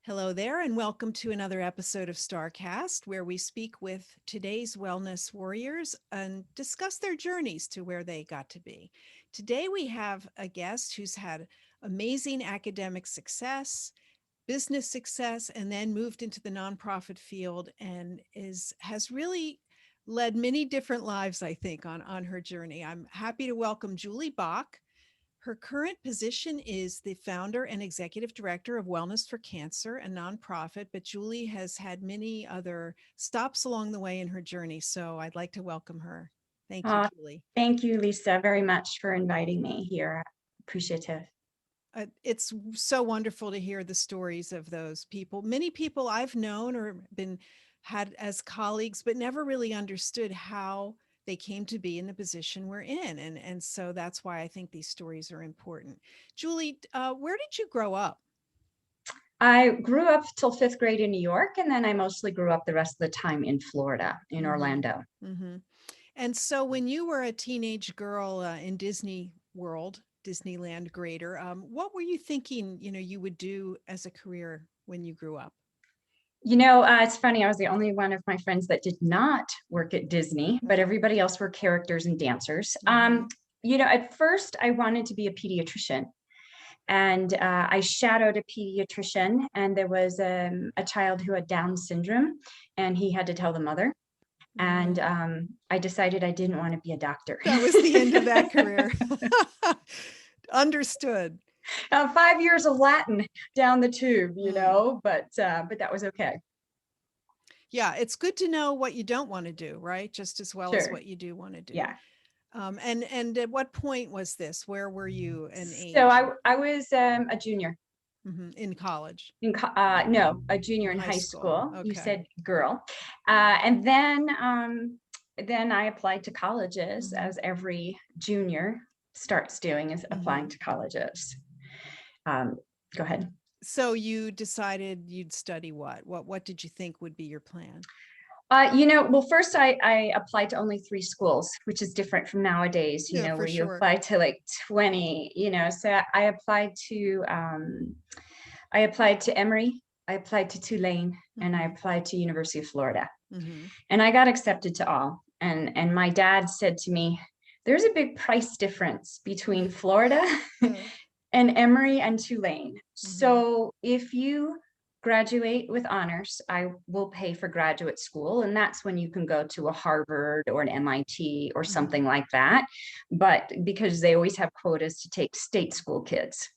Hello there, and welcome to another episode of StarrCast, where we speak with today's wellness warriors and discuss their journeys to where they got to be. Today, we have a guest who's had amazing academic success, business success, and then moved into the nonprofit field and has really led many different lives, I think, on her journey. I'm happy to welcome Julie Bach. Her current position is the founder and executive director of Wellness for Cancer, a nonprofit, but Julie has had many other stops along the way in her journey. So I'd like to welcome her. Thank you, Julie. Thank you, Lisa, very much for inviting me here. Appreciative. It's so wonderful to hear the stories of those people. Many people I've known or had as colleagues, but never really understood how they came to be in the position we're in. And so that's why I think these stories are important. Julie, where did you grow up? I grew up till fifth grade in New York, and then I mostly grew up the rest of the time in Florida, in Orlando. Mm-hmm. And so when you were a teenage girl in Disney World, Disneyland greater, what were you thinking, you would do as a career when you grew up? It's funny. I was the only one of my friends that did not work at Disney, but everybody else were characters and dancers. At first I wanted to be a pediatrician, and I shadowed a pediatrician, and there was a child who had Down syndrome, and he had to tell the mother. And I decided I didn't want to be a doctor. That was the end of that career. Understood. 5 years of Latin down the tube, but that was okay. Yeah, it's good to know what you don't want to do, right? Just as well as what you do want to do. Yeah. And at what point was this? Where were you in age? So I was a junior. In college? No, a junior in high school. Okay. You said girl. And then I applied to colleges, as every junior starts doing, is applying to colleges. Go ahead. So you decided you'd study what? What did you think would be your plan? Well, first I applied to only 3 schools, which is different from nowadays, where you apply to like 20, so I applied to Emory, I applied to Tulane, and I applied to University of Florida. And I got accepted to all. And my dad said to me, there's a big price difference between Florida and Emory and Tulane. So if you graduate with honors, I will pay for graduate school. And that's when you can go to a Harvard or an MIT or something like that. But because they always have quotas to take state school kids.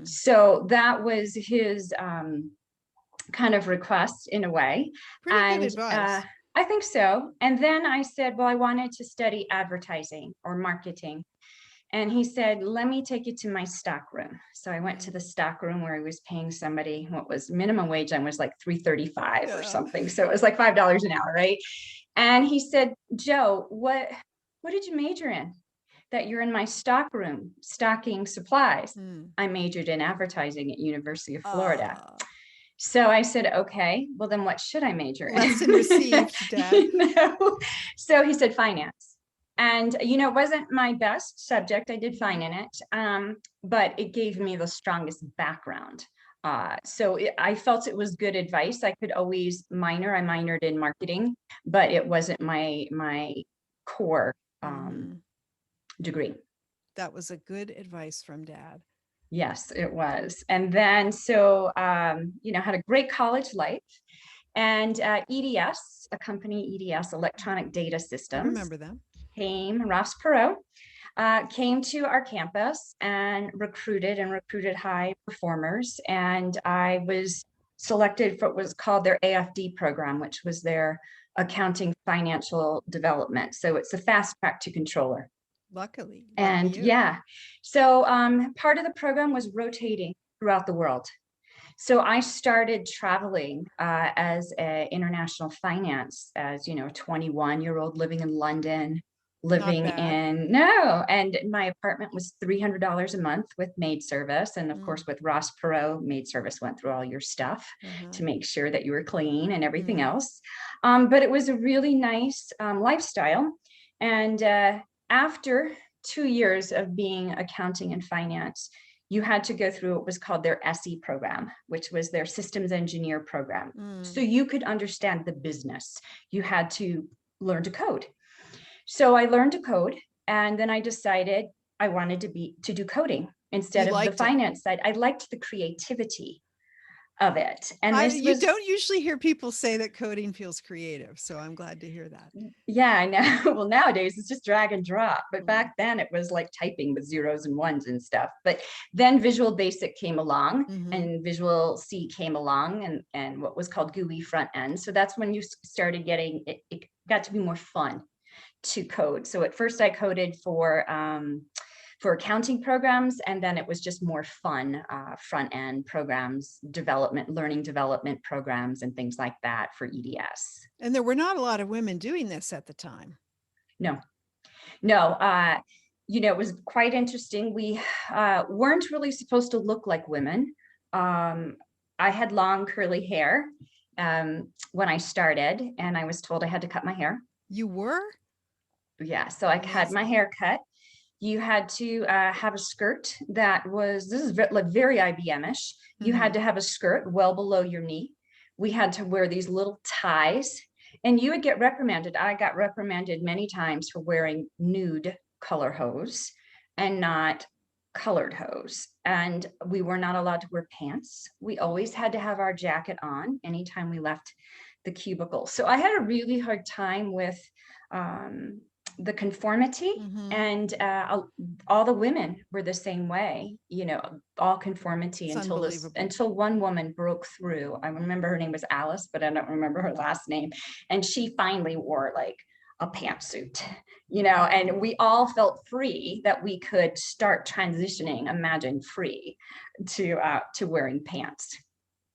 So that was his kind of request in a way. Pretty good advice. I think so. And then I said, well, I wanted to study advertising or marketing. And he said, let me take you to my stock room. So I went to the stock room where he was paying somebody what was minimum wage and was like $3.35 or something. So it was like $5 an hour, right? And he said, Joe, what did you major in? That you're in my stock room stocking supplies. I majored in advertising at University of Florida. So I said, okay, well then what should I major in? Lesson received, Dad. So he said finance. And, it wasn't my best subject. I did fine in it, but it gave me the strongest background. So I felt it was good advice. I could always minor. I minored in marketing, but it wasn't my core degree. That was a good advice from Dad. Yes, it was. And then, so, had a great college life. And EDS, a company, EDS, Electronic Data Systems. I remember them. Ross Perot came to our campus and recruited high performers. And I was selected for what was called their AFD program, which was their accounting financial development. So it's a fast track to controller. Luckily. And yeah, so part of the program was rotating throughout the world. So I started traveling as an international finance as, a 21-year-old living in London, and my apartment was $300 a month with maid service. And of course, with Ross Perot, maid service went through all your stuff to make sure that you were clean and everything else. But it was a really nice lifestyle. And after 2 years of being accounting and finance, you had to go through what was called their SE program, which was their systems engineer program. So you could understand the business. You had to learn to code. So I learned to code, and then I decided I wanted to do coding instead of the finance side. I liked the creativity of it. And you don't usually hear people say that coding feels creative. So I'm glad to hear that. Yeah, I know. Well, nowadays it's just drag and drop. But back then it was like typing with zeros and ones and stuff. But then Visual Basic came along and Visual C came along and what was called GUI front end. So that's when you started getting, it got to be more fun to code. So at first I coded for accounting programs, and then it was just more fun front end programs, learning development programs and things like that for EDS. And there were not a lot of women doing this at the time. No. It was quite interesting. We weren't really supposed to look like women. I had long curly hair when I started, and I was told I had to cut my hair. You were? Yeah, so I had my hair cut. You had to have a skirt that was, this is like very IBM-ish. You had to have a skirt well below your knee. We had to wear these little ties, and you would get reprimanded. I got reprimanded many times for wearing nude color hose and not colored hose. And we were not allowed to wear pants. We always had to have our jacket on anytime we left the cubicle. So I had a really hard time with the conformity, and all the women were the same way, all conformity until one woman broke through. I remember her name was Alice, but I don't remember her last name. And she finally wore like a pantsuit, and we all felt free that we could start transitioning, imagine free to wearing pants.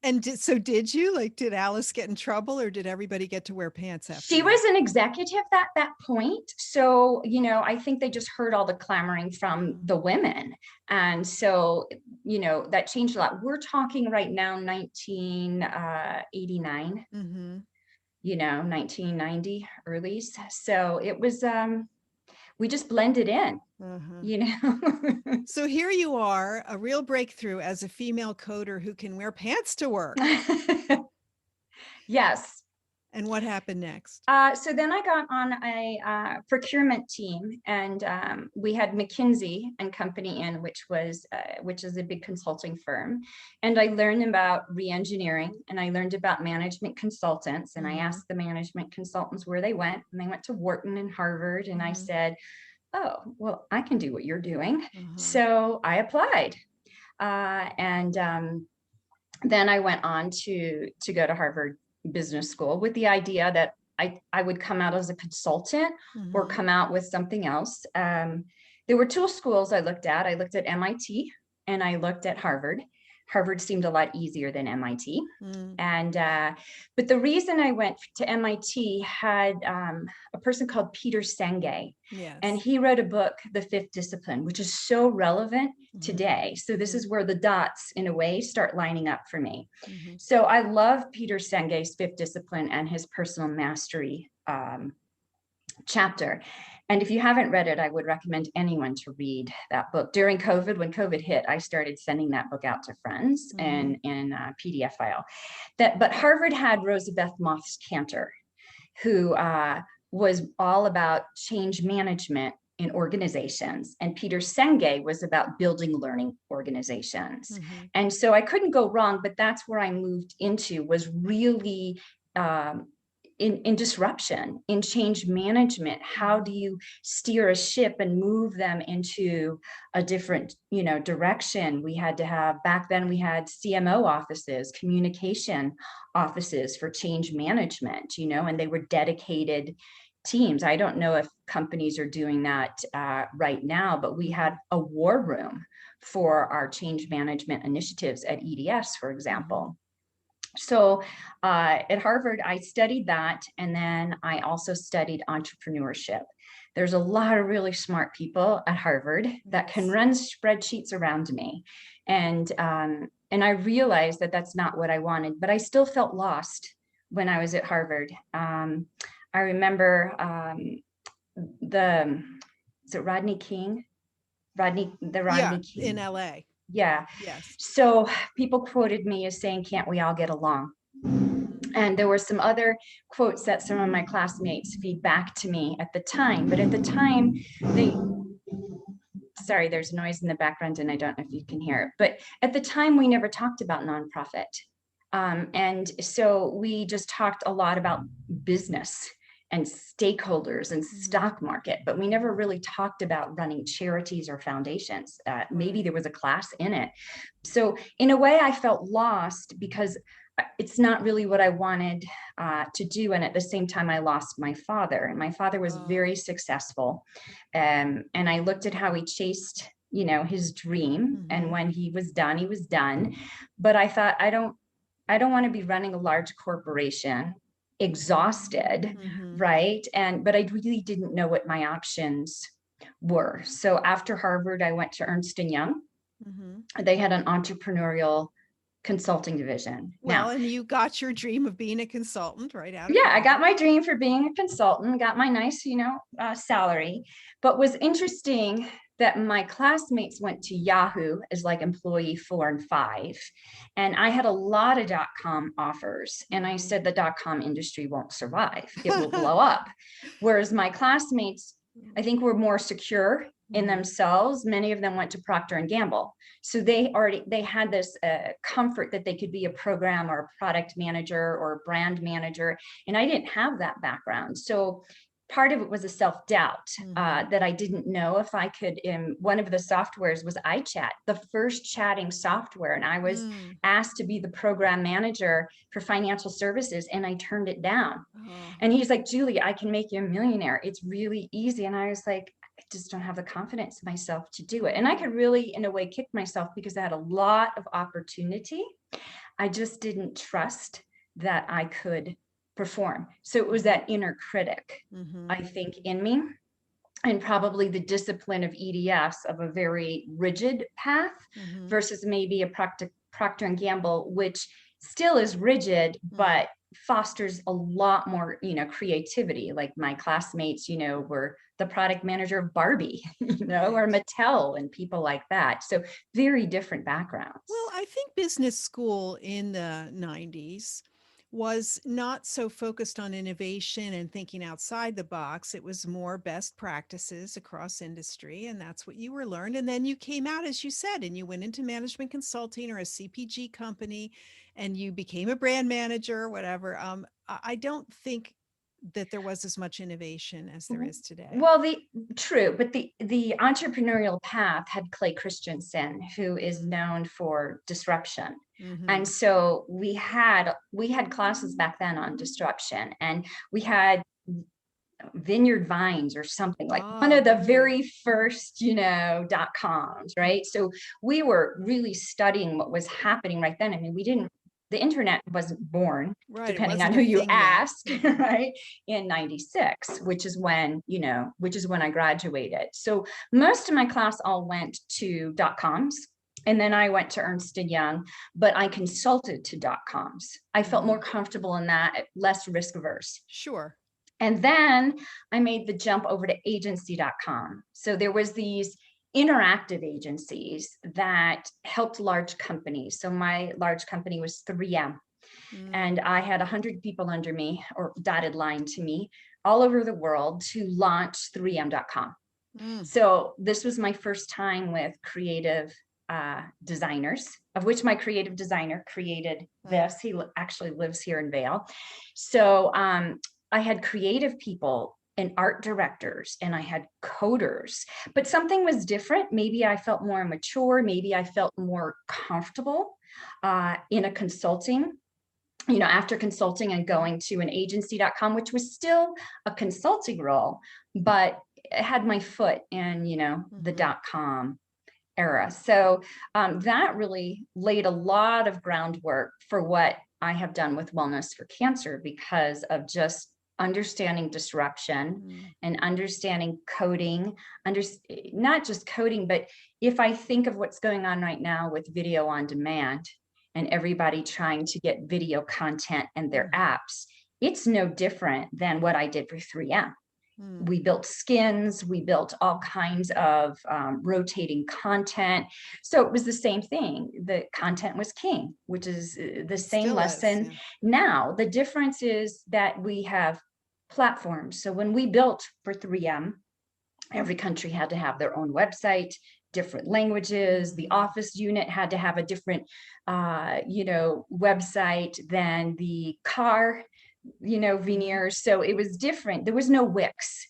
And did you, did Alice get in trouble, or did everybody get to wear pants after She was an executive at that point. So, I think they just heard all the clamoring from the women. And so, that changed a lot. We're talking right now, 1989, 1990 early. So it was, we just blended in. So here you are, a real breakthrough as a female coder who can wear pants to work. Yes. And what happened next? So then I got on a procurement team, and we had McKinsey and Company in, which is a big consulting firm. And I learned about re-engineering, and I learned about management consultants. And I asked the management consultants where they went, and they went to Wharton and Harvard. And I said, oh, well, I can do what you're doing. So I applied. And then I went on to go to Harvard Business School with the idea that I would come out as a consultant or come out with something else. There were two schools I looked at. I looked at MIT and I looked at Harvard. Harvard seemed a lot easier than MIT. And, but the reason I went to MIT had a person called Peter Senge. Yes. And he wrote a book, The Fifth Discipline, which is so relevant today. So this is where the dots, in a way, start lining up for me. So I love Peter Senge's Fifth Discipline and his personal mastery chapter. And if you haven't read it, I would recommend anyone to read that book. During COVID, when COVID hit, I started sending that book out to friends in a PDF file. But Harvard had Rosabeth Moss-Kanter, who was all about change management in organizations. And Peter Senge was about building learning organizations. And so I couldn't go wrong, but that's where I moved into, was really in disruption, in change management. How do you steer a ship and move them into a different, direction? We had to have, back then we had CMO offices, communication offices for change management, and they were dedicated teams. I don't know if companies are doing that right now, but we had a war room for our change management initiatives at EDS, for example. So at Harvard, I studied that. And then I also studied entrepreneurship. There's a lot of really smart people at Harvard that can run spreadsheets around me. And I realized that that's not what I wanted, but I still felt lost when I was at Harvard. I remember is it Rodney King? Rodney King. In LA. Yeah. Yes. So people quoted me as saying, can't we all get along? And there were some other quotes that some of my classmates feed back to me at the time. But at the time, sorry, there's noise in the background and I don't know if you can hear it. But at the time, we never talked about nonprofit. And so we just talked a lot about business and stakeholders and stock market, but we never really talked about running charities or foundations. Maybe there was a class in it. So in a way, I felt lost because it's not really what I wanted to do. And at the same time, I lost my father. And my father was very successful. And I looked at how he chased, his dream. And when he was done, he was done. But I thought, I don't want to be running a large corporation, exhausted, right? But I really didn't know what my options were. So after Harvard, I went to Ernst & Young. They had an entrepreneurial consulting division. Well, and you got your dream of being a consultant right out of Yeah, college. I got my dream for being a consultant, got my nice, salary, but was interesting that my classmates went to Yahoo as like employee 4 and 5. And I had a lot of .com offers. And I said, the .com industry won't survive. It will blow up. Whereas my classmates, I think, were more secure in themselves. Many of them went to Procter and Gamble. So they had this comfort that they could be a program or a product manager or a brand manager. And I didn't have that background. So part of it was a self-doubt that I didn't know if I could. One of the softwares was iChat, the first chatting software. And I was asked to be the program manager for financial services. And I turned it down. And he's like, Julie, I can make you a millionaire. It's really easy. And I was like, I just don't have the confidence in myself to do it. And I could really, in a way, kick myself because I had a lot of opportunity. I just didn't trust that I could perform. So it was that inner critic, I think, in me, and probably the discipline of EDS of a very rigid path versus maybe a Procter and Gamble, which still is rigid, but fosters a lot more, creativity. Like my classmates, were the product manager of Barbie, or Mattel and people like that. So very different backgrounds. Well, I think business school in the 90s was not so focused on innovation and thinking outside the box. It was more best practices across industry, and that's what you were learned. And then you came out, as you said, and you went into management consulting or a CPG company, and you became a brand manager or whatever. I don't think that there was as much innovation as there is today. Well, but the entrepreneurial path had Clay Christensen, who is known for disruption. And so we had classes back then on disruption, and we had Vineyard Vines or something, like one of the very first, .coms, right? So we were really studying what was happening right then. I mean, the internet wasn't born, depending on who you ask, right? In 96, which is when I graduated. So most of my class all went to .coms. And then I went to Ernst & Young, but I consulted to .coms. I felt more comfortable in that, less risk averse. Sure. And then I made the jump over to agency.com. So there was these interactive agencies that helped large companies. So my large company was 3M. And I had 100 people under me, or dotted line to me, all over the world to launch 3M.com. So this was my first time with creative designers, of which my creative designer created this. He actually lives here in Vail. So I had creative people and art directors, and I had coders, but something was different. Maybe I felt more mature. Maybe I felt more comfortable in a consulting, after consulting and going to an agency.com, which was still a consulting role, but it had my foot in, the .com era. So that really laid a lot of groundwork for what I have done with Wellness for Cancer, because of just understanding disruption and understanding coding, not just coding, but if I think of what's going on right now with video on demand and everybody trying to get video content in their apps, it's no different than what I did for 3M. We built skins, we built all kinds of rotating content. So it was the same thing. The content was king, which is the same lesson. Now, the difference is that we have platforms. So when we built for 3M, every country had to have their own website, different languages. The office unit had to have a different, website than the car, veneers. So it was different. There was no Wix,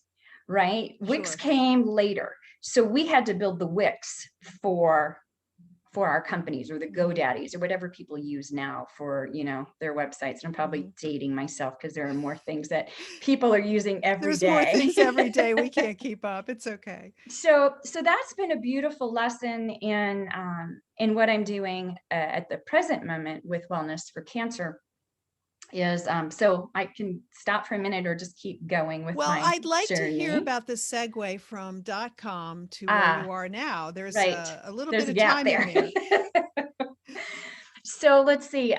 right? Wix came later. So we had to build the Wix for our companies, or the GoDaddies, or whatever people use now for, their websites. And I'm probably dating myself because there are more things that people are using every day. There's more things every day. We can't keep up. It's okay. So that's been a beautiful lesson in what I'm doing at the present moment with Wellness for Cancer. Is so I can stop for a minute or just keep going with my I'd like journey. to hear about the segue from .com to where you are now. There's a little bit of gap time there. in there. So let's see.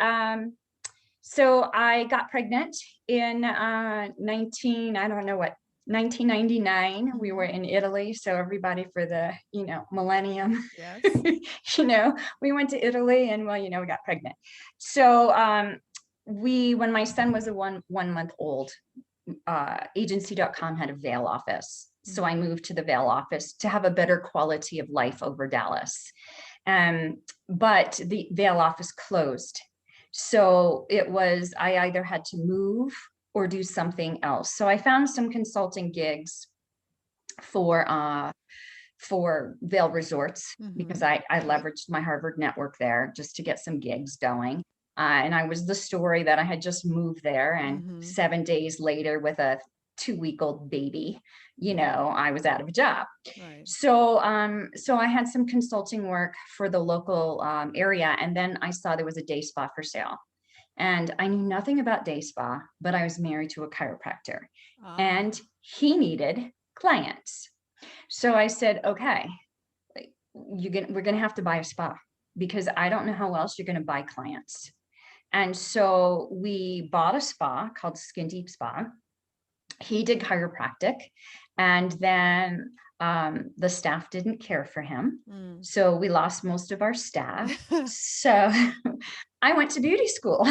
So I got pregnant in 1999. We were in Italy. So everybody for the, millennium, yes. We went to Italy and we got pregnant. So when my son was a one month old, agency.com had a Vail office. So I moved to the Vail office to have a better quality of life over Dallas. But the Vail office closed. So I either had to move or do something else. So I found some consulting gigs for Vail Resorts, because I leveraged my Harvard network there just to get some gigs going. And I was the story that I had just moved there, and 7 days later, with a 2-week-old baby, I was out of a job. Right. So I had some consulting work for the local area, and then I saw there was a day spa for sale. And I knew nothing about day spa, but I was married to a chiropractor, and he needed clients. So I said, okay, we're going to have to buy a spa, because I don't know how else you're going to buy clients. And so we bought a spa called Skin Deep Spa. He did chiropractic, and then the staff didn't care for him. So we lost most of our staff. So I went to beauty school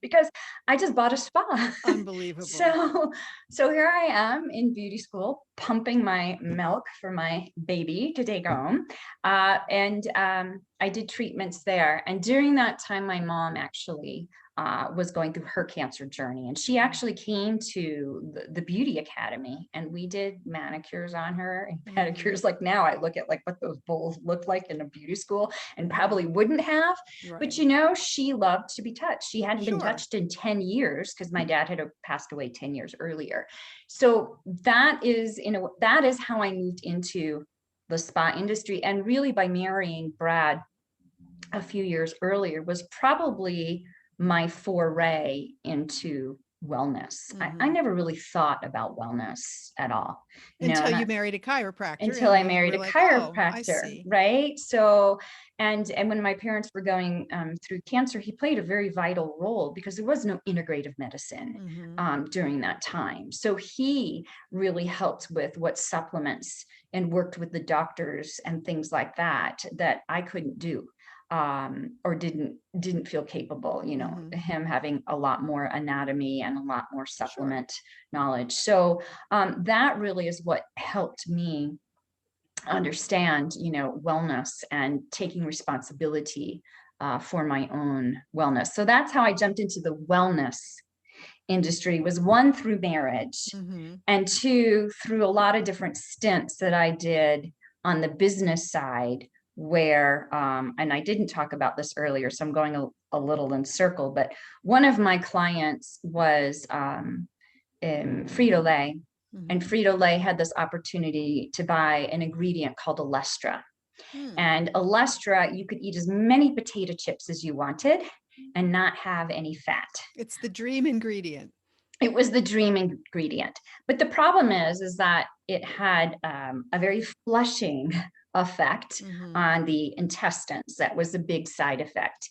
because I just bought a spa. Unbelievable. So here I am in beauty school, pumping my milk for my baby to take home. And I did treatments there. And during that time, my mom actually was going through her cancer journey. And she actually came to the beauty academy, and we did manicures on her and pedicures. Like now I look at like what those bowls looked like in a beauty school and probably wouldn't have. Right. But she loved to be touched. She hadn't been touched in 10 years because my dad had passed away 10 years earlier. So that is how I moved into the spa industry. And really by marrying Brad a few years earlier was probably my foray into wellness. I never really thought about wellness at all. Until you married a chiropractor. Until I married a chiropractor, right? So, and when my parents were going through cancer, he played a very vital role because there was no integrative medicine during that time. So he really helped with what supplements and worked with the doctors and things like that I couldn't do. Or didn't feel capable, him having a lot more anatomy and a lot more supplement knowledge. So that really is what helped me understand, wellness and taking responsibility for my own wellness. So that's how I jumped into the wellness industry, was 1, through marriage, and 2, through a lot of different stints that I did on the business side, where, and I didn't talk about this earlier, so I'm going a little in circle, but one of my clients was Frito-Lay, and Frito-Lay had this opportunity to buy an ingredient called Olestra. And Olestra, you could eat as many potato chips as you wanted and not have any fat. It's the dream ingredient. It was the dream ingredient. But the problem is that it had a very flushing effect on the intestines. That was a big side effect.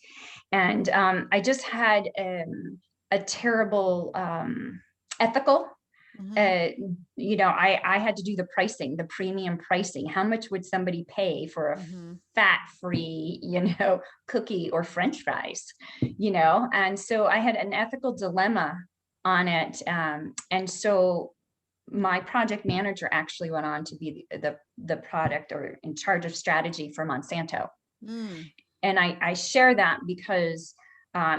And I just had a terrible ethical I had to do the pricing, the premium pricing. How much would somebody pay for a fat-free, cookie or French fries, And so I had an ethical dilemma on it. And so my project manager actually went on to be the product or in charge of strategy for Monsanto. And I share that because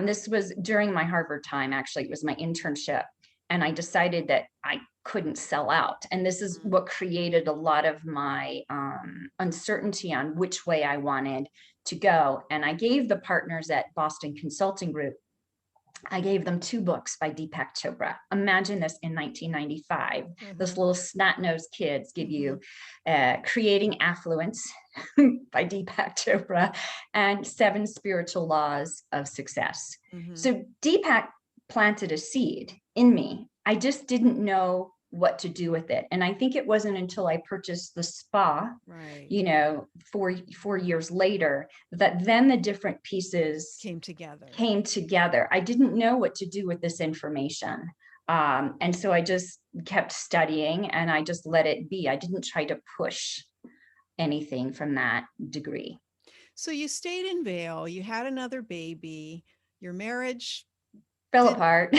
this was during my Harvard time. Actually, it was my internship. And I decided that I couldn't sell out. And this is what created a lot of my uncertainty on which way I wanted to go. And I gave the partners at Boston Consulting Group, I gave them 2 books by Deepak Chopra. Imagine this in 1995. Those little snot-nosed kids give you Creating Affluence by Deepak Chopra and 7 Spiritual Laws of Success. So Deepak planted a seed in me. I just didn't know what to do with it. And I think it wasn't until I purchased the spa, 4 years later, that then the different pieces came together. I didn't know what to do with this information. And so I just kept studying and I just let it be. I didn't try to push anything from that degree. So you stayed in Vail, you had another baby, your marriage fell apart.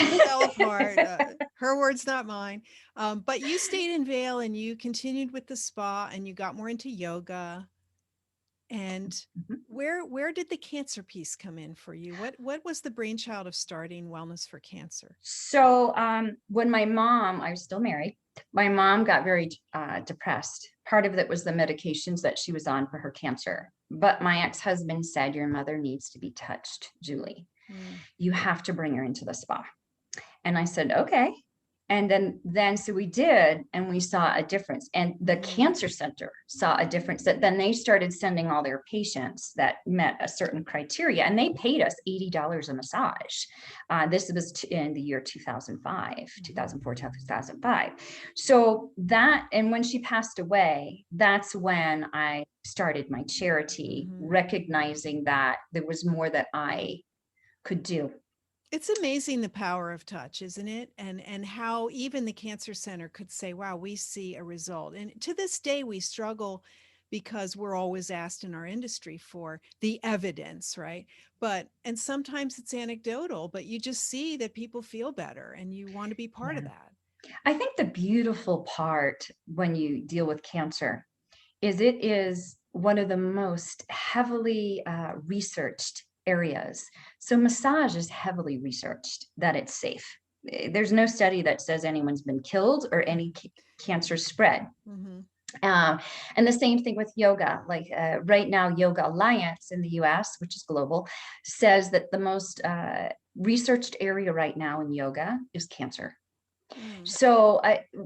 Her words, not mine. But you stayed in Vail and you continued with the spa and you got more into yoga. And where did the cancer piece come in for you? What was the brainchild of starting Wellness for Cancer? So when my mom, I was still married, my mom got very depressed. Part of it was the medications that she was on for her cancer. But my ex-husband said, your mother needs to be touched, Julie. You have to bring her into the spa. And I said, okay. And then so we did, and we saw a difference. And the cancer center saw a difference, that then they started sending all their patients that met a certain criteria, and they paid us $80 a massage. This was in the year 2004, 2005. So that, and when she passed away, that's when I started my charity, recognizing that there was more that I could do. It's amazing the power of touch, isn't it? And how even the Cancer Center could say, wow, we see a result. And to this day, we struggle because we're always asked in our industry for the evidence, right? And sometimes it's anecdotal, but you just see that people feel better and you want to be part of that. I think the beautiful part when you deal with cancer is it is one of the most heavily researched areas. So massage is heavily researched that it's safe. There's no study that says anyone's been killed or any cancer spread. And the same thing with yoga. Like right now, Yoga Alliance in the US, which is global, says that the most researched area right now in yoga is cancer. So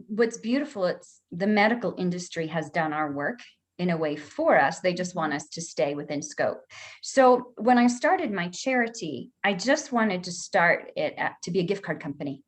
what's beautiful, it's the medical industry has done our work in a way for us. They just want us to stay within scope. So when I started my charity, I just wanted to start it to be a gift card company,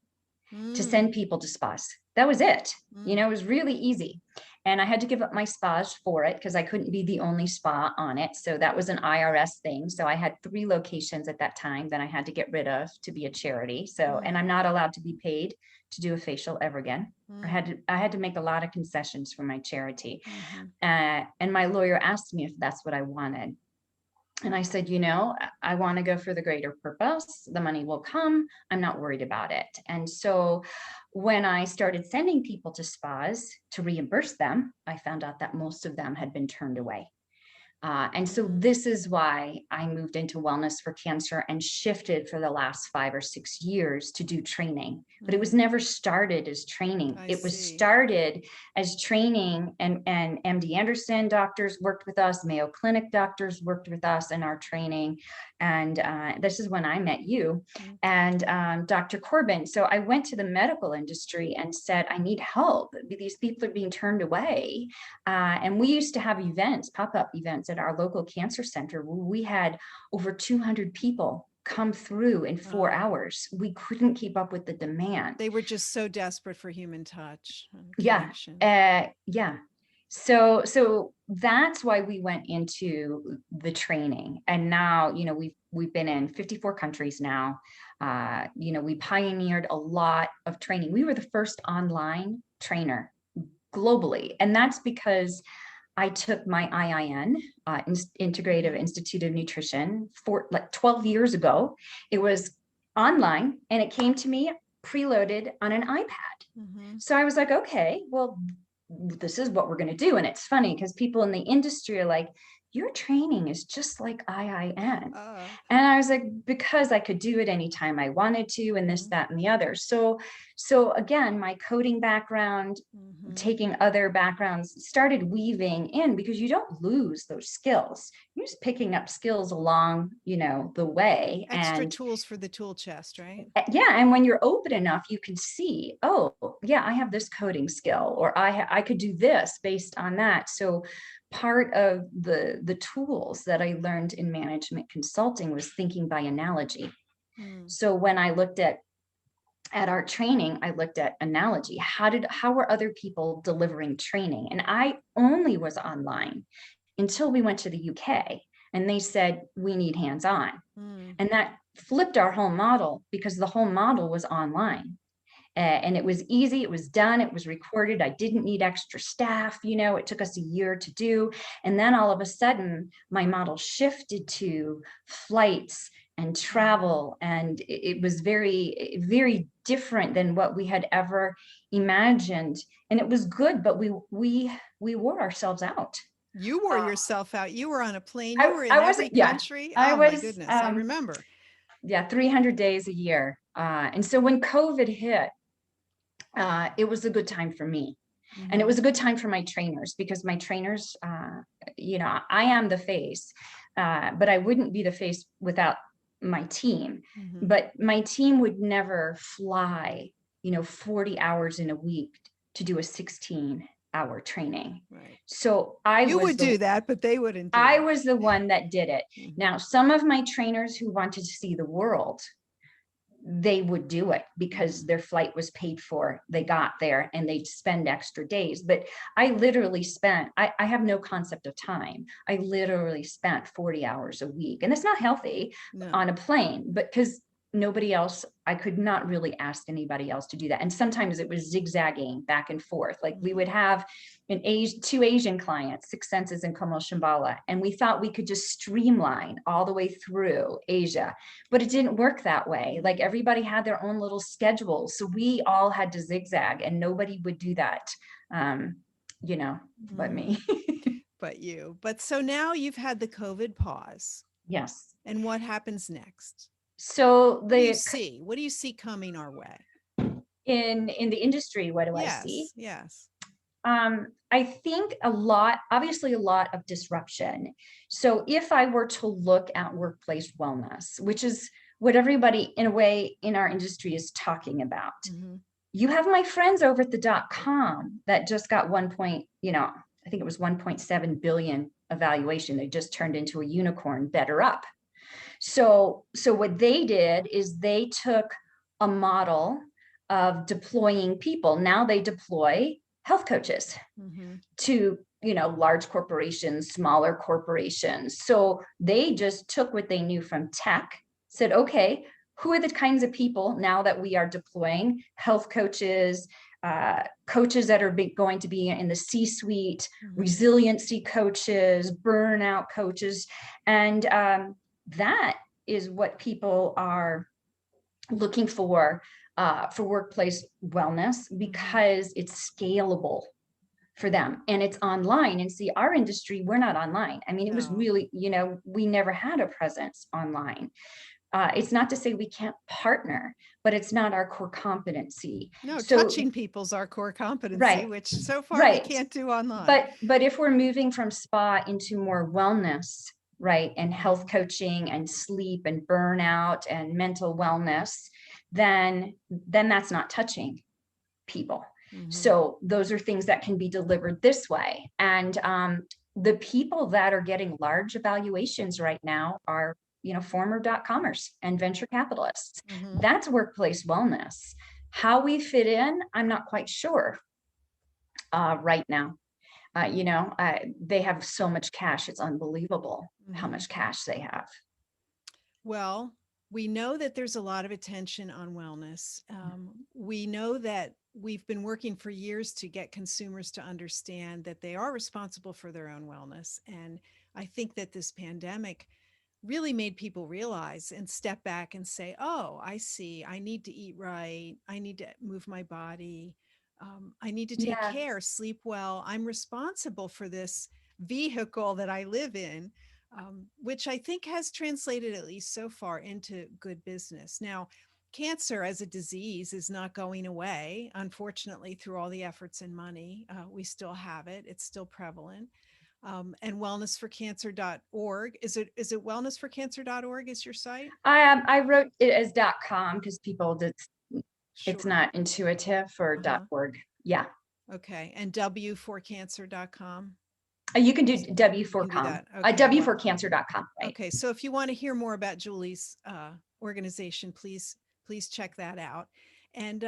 to send people to spas. That was it. It was really easy. And I had to give up my spas for it because I couldn't be the only spa on it. So that was an IRS thing. So I had 3 locations at that time that I had to get rid of to be a charity. So, and I'm not allowed to be paid to do a facial ever again. I had to make a lot of concessions for my charity. And my lawyer asked me if that's what I wanted. And I said, I want to go for the greater purpose. The money will come. I'm not worried about it. And so when I started sending people to spas to reimburse them, I found out that most of them had been turned away. And so this is why I moved into Wellness for Cancer and shifted for the last 5 or 6 years to do training. But it was never started as training. It was started as training, and MD Anderson doctors worked with us, Mayo Clinic doctors worked with us in our training. And this is when I met you and Dr. Corbin. So I went to the medical industry and said, I need help. These people are being turned away. And we used to have events, pop-up events at our local cancer center. We had over 200 people come through in 4 hours. We couldn't keep up with the demand. They were just so desperate for human touch. Yeah. So that's why we went into the training. And now, we've been in 54 countries now. We pioneered a lot of training. We were the first online trainer globally. And that's because I took my IIN, Integrative Institute of Nutrition, for like 12 years ago. It was online and it came to me preloaded on an iPad. So I was like, okay, well, this is what we're going to do. And it's funny because people in the industry are like, your training is just like IIN. And I was like, because I could do it anytime I wanted to, and this, that, and the other. So again, my coding background, taking other backgrounds, started weaving in, because you don't lose those skills. You're just picking up skills along, the way. Extra tools for the tool chest, right? Yeah. And when you're open enough, you can see, oh yeah, I have this coding skill, or I could do this based on that. So part of the tools that I learned in management consulting was thinking by analogy. So when I looked at our training, I looked at analogy. How were other people delivering training? And I only was online until we went to the UK and they said, we need hands-on. And that flipped our whole model, because the whole model was online. And it was easy. It was done. It was recorded. I didn't need extra staff. It took us a year to do. And then all of a sudden, my model shifted to flights and travel. And it was very, very different than what we had ever imagined. And it was good, but we wore ourselves out. You wore yourself out. You were on a plane. You were in every country. Yeah, my goodness. I remember. Yeah, 300 days a year. And so when COVID hit, it was a good time for me. And it was a good time for my trainers, because my trainers, I am the face, but I wouldn't be the face without my team. But my team would never fly, 40 hours in a week to do a 16-hour training. Right. So you would do that, but they wouldn't. I was the one that did it. Now, some of my trainers who wanted to see the world, they would do it because their flight was paid for. They got there and they'd spend extra days. But I literally spent, I have no concept of time. I literally spent 40 hours a week, and it's not healthy on a plane, but because nobody else, I could not really ask anybody else to do that. And sometimes it was zigzagging back and forth. Like we would have two Asian clients, Six Senses and Komal Shambhala, and we thought we could just streamline all the way through Asia, but it didn't work that way. Like everybody had their own little schedules. So we all had to zigzag, and nobody would do that, but me. But you. But so now you've had the COVID pause. Yes. And what happens next? So what do you see coming our way in the industry? What do I see? Yes. I think obviously a lot of disruption. So if I were to look at workplace wellness, which is what everybody in a way in our industry is talking about, you have my friends over at the .com that just got I think it was 1.7 billion evaluation. They just turned into a unicorn, Better Up. So what they did is they took a model of deploying people. Now they deploy health coaches to, large corporations, smaller corporations. So they just took what they knew from tech, said, okay, who are the kinds of people now that we are deploying? Health coaches, coaches that are going to be in the C-suite, resiliency coaches, burnout coaches. And that is what people are looking for workplace wellness, because it's scalable for them and it's online. And see, our industry, we're not online. I mean, it was really, we never had a presence online. It's not to say we can't partner, but it's not our core competency. No, so, touching people's our core competency, right, which so far we can't do online. But if we're moving from spa into more wellness, right, and health coaching and sleep and burnout and mental wellness, then that's not touching people. So those are things that can be delivered this way. And the people that are getting large evaluations right now are, former .comers and venture capitalists. That's workplace wellness. How we fit in, I'm not quite sure right now. They have so much cash. It's unbelievable how much cash they have. Well, we know that there's a lot of attention on wellness. We know that we've been working for years to get consumers to understand that they are responsible for their own wellness. And I think that this pandemic really made people realize and step back and say, oh, I see, I need to eat right. I need to move my body. I need to take Yeah. care, sleep well. I'm responsible for this vehicle that I live in, which I think has translated, at least so far, into good business. Now, cancer as a disease is not going away. Unfortunately, through all the efforts and money, we still have it. It's still prevalent. And wellnessforcancer.org. Is it wellnessforcancer.org is your site? I wrote it as .com because people did, it's Sure. not intuitive for Uh-huh. .org. Yeah. Okay. And w4cancer.com. You can do You can do W4Com, that. Okay. Well, W4cancer.com, right? okay. So if you want to hear more about Julie's organization, please check that out. And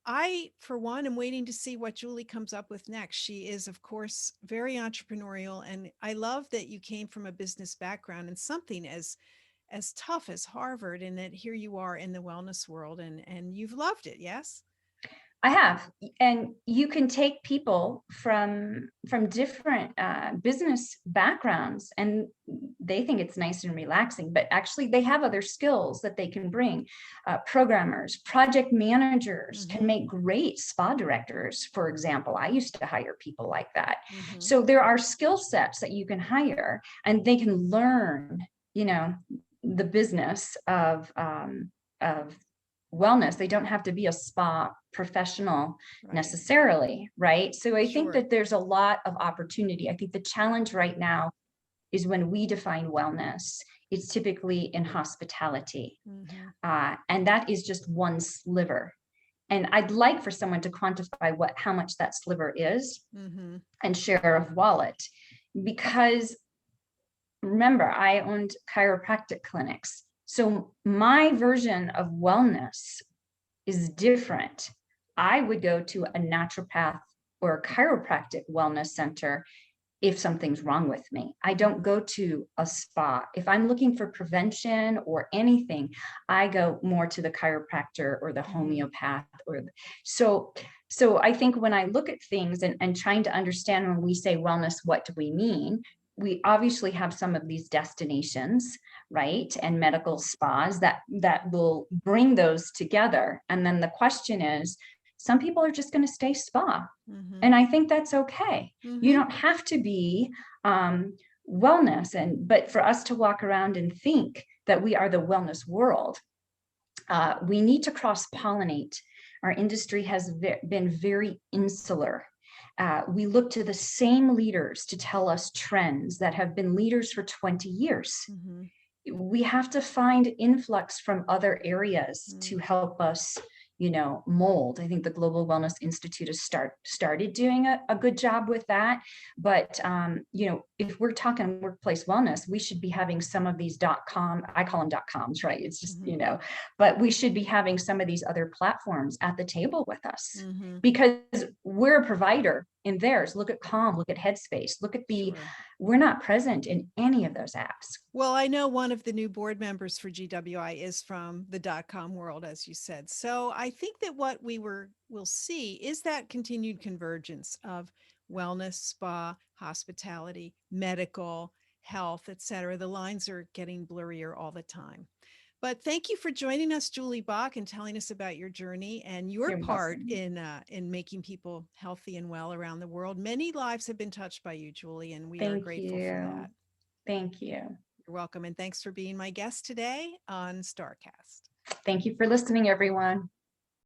I, for one, am waiting to see what Julie comes up with next. She is, of course, very entrepreneurial, and I love that you came from a business background and something as tough as Harvard, and that here you are in the wellness world, and you've loved it. Yes. I have, and you can take people from different business backgrounds, and they think it's nice and relaxing, but actually they have other skills that they can bring. Programmers, project managers can make great spa directors, for example. I used to hire people like that. So there are skill sets that you can hire, and they can learn, the business of wellness. They don't have to be a spa professional necessarily, right? So I think that there's a lot of opportunity. I think the challenge right now is when we define wellness, it's typically in hospitality. And that is just one sliver. And I'd like for someone to quantify how much that sliver is and share of wallet. Because remember, I owned chiropractic clinics. So my version of wellness is different. I would go to a naturopath or a chiropractic wellness center if something's wrong with me. I don't go to a spa. If I'm looking for prevention or anything, I go more to the chiropractor or the homeopath. So I think when I look at things and trying to understand, when we say wellness, what do we mean? We obviously have some of these destinations, right? And medical spas that will bring those together. And then the question is, some people are just going to stay spa. And I think that's okay. You don't have to be wellness. But for us to walk around and think that we are the wellness world, we need to cross-pollinate. Our industry has been very insular. We look to the same leaders to tell us trends that have been leaders for 20 years. We have to find influx from other areas to help us, mold. I think the Global Wellness Institute has started doing a good job with that. But, if we're talking workplace wellness, we should be having some of these .com, I call them .coms, right? It's just, but we should be having some of these other platforms at the table with us because we're a provider in theirs. Look at Calm, look at Headspace, look at we're not present in any of those apps. Well, I know one of the new board members for GWI is from the .com world, as you said. So I think that what we'll see is that continued convergence of wellness, spa, hospitality, medical, health, et cetera. The lines are getting blurrier all the time. But thank you for joining us, Julie Bach, and telling us about your journey and your part in making people healthy and well around the world. Many lives have been touched by you, Julie, and we are grateful for that. Thank you. You're welcome. And thanks for being my guest today on StarrCast. Thank you for listening, everyone.